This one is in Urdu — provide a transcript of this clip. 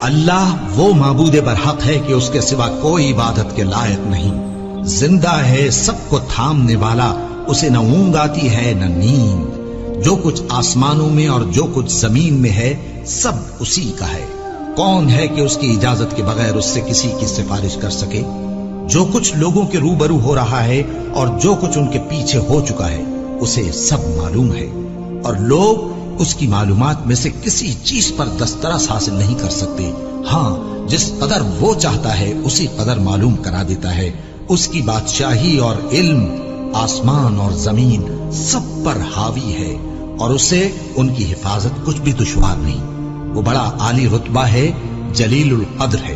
اللہ وہ معبود برحق ہے کہ اس کے سوا کوئی عبادت کے لائق نہیں، زندہ ہے، سب کو تھامنے والا، اسے نہ اونگ آتی ہے نہ نیند، جو کچھ آسمانوں میں اور جو کچھ زمین میں ہے سب اسی کا ہے۔ کون ہے کہ اس کی اجازت کے بغیر اس سے کسی کی سفارش کر سکے؟ جو کچھ لوگوں کے روبرو ہو رہا ہے اور جو کچھ ان کے پیچھے ہو چکا ہے اسے سب معلوم ہے، اور لوگ اس کی معلومات میں سے کسی چیز پر دسترس حاصل نہیں کر سکتے۔ ہاں، جس قدر وہ چاہتا ہے اسی قدر معلوم کرا دیتا ہے۔ اس کی بادشاہی اور علم آسمان اور زمین سب پر حاوی ہے، اور اسے ان کی حفاظت کچھ بھی دشوار نہیں۔ وہ بڑا عالی رتبہ ہے، جلیل القدر ہے۔